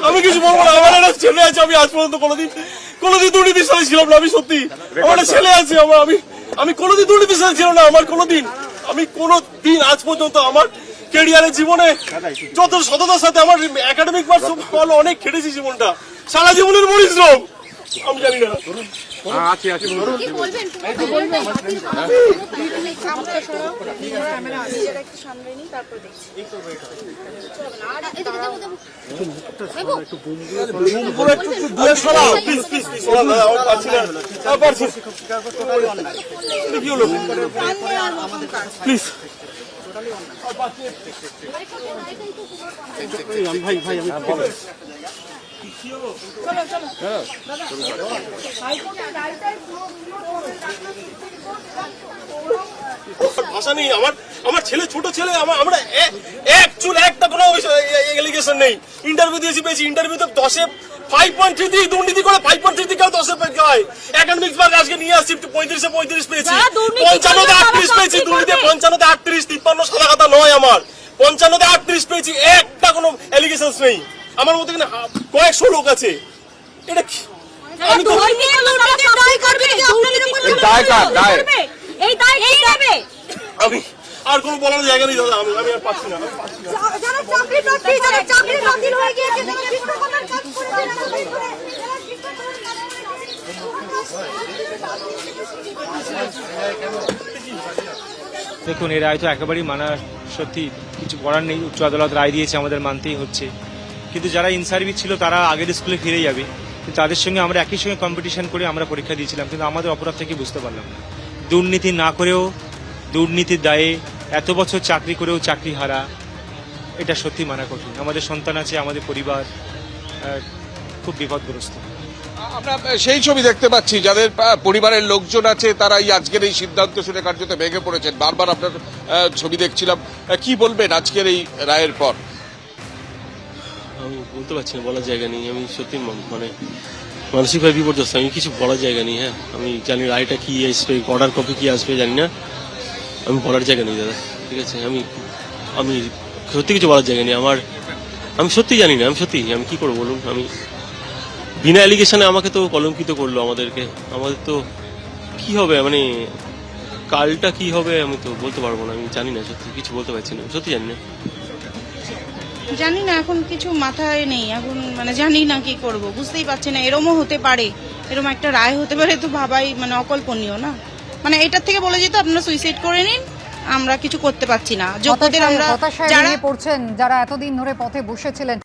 আমি কিছু বলবো না। আমার একটা ছেলে আছে, আমি আজ পর্যন্ত কোনোদিন দুর্নীতির সাথে ছিলাম না। আমি সত্যি, আমার একটা ছেলে আছে, আমি কোনোদিন দুর্নীতির সাথে ছিলাম না। আমি কোনোদিন আজ পর্যন্ত আমার ক্যারিয়ারের জীবনে যত সততার সাথে আমার একাডেমিক মার্কস ভালো অনেক খেটেছি জীবনটা, সারা জীবনের পরিশ্রম। আমি জানি না প্লিজ ভাই ভাষা নেই আমার ছেলে, ছোট ছেলে, আমরা এক চুল একটা কোনো এলিগেশন নেই। ইন্টারভিউ দিয়েছি, পেয়েছি। ইন্টারভিউতে 10-এ 5.33 দুর্নীতি করে 5.33 কেউ 10-এ হয়। একাডেমিক্স মার্ক আজকে নিয়ে আসছি 35 পেয়েছি, 55-তে 38 পেয়েছি। দুর্নীতি 55-তে 38, 53 সাদা খাতা নয় আমার, 55-তে 38 পেয়েছি। একটা কোনো এলিগেশন নেই। আমার মতো এখানে কয়েকশো লোক আছে। এটা কি? আমি আর কোনো বলার জায়গা নেই দাদা। আমি আর পাচ্ছি না। দেখুন, এই রায় তো একেবারেই মানা সত্যি কিছু করার নেই। উচ্চ আদালত রায় দিয়েছে, আমাদের মানতেই হচ্ছে। কিন্তু যারা ইন সার্ভিস ছিল তারা আগের স্কুলে ফিরে যাবে, কিন্তু তাদের সঙ্গে আমরা একই সঙ্গে কম্পিটিশন করে আমরা পরীক্ষা দিয়েছিলাম। কিন্তু আমাদের অপরাধ থেকে বুঝতে পারলাম না, দুর্নীতি না করেও, দুর্নীতির দায়ে এত বছর চাকরি করেও চাকরি হারা, এটা সত্যি মানা কঠিন। আমাদের সন্তান আছে, আমাদের পরিবার খুব বিপদগ্রস্ত। আমরা সেই ছবি দেখতে পাচ্ছি, যাদের পরিবারের লোকজন আছে তারা এই আজকের এই সিদ্ধান্ত শুনে কার্যত ভেঙে পড়েছেন। বারবার আপনার ছবি দেখছিলাম, কি বলবেন আজকের এই রায়ের পর? আমি বলতে পারছি না, বলার জায়গা নেই। আমি সত্যি মানে মানসিকভাবে বিপর্যস্ত। আমি কিছু বলার জায়গা নেই। হ্যাঁ, আমি জানি রায়টা কি আসবে, অর্ডার কপি কি আসবে জানি না। আমি বলার জায়গা নেই দাদা, ঠিক আছে? আমি সত্যি কিছু বলার জায়গা নেই আমার। আমি সত্যি জানি না, আমি কি করবো বলুন? আমি বিনা অ্যালিগেশনে আমাকে তো কলঙ্কিত করলো। আমাদের তো কি হবে, মানে কালটা কি হবে আমি তো বলতে পারবো না। আমি জানি না, সত্যি কিছু বলতে পারছি না, সত্যি জানি না। এখন কিছু মাথায় নেই এখন, মানে জানি না কি করব, বুঝতেই পারছি না। এরমও হতে পারে, এরম একটা রায় হতে পারে, তো ভাবাই মানে অকল্পনীয় না। মানে এটার থেকে বলে যেত আপনারা সুইসাইড করে নিন, আমরা কিছু করতে পারছি না। যোগ্যদের আমরা যারা পড়ছেন, যারা এতদিন ধরে পথে বসেছিলেন।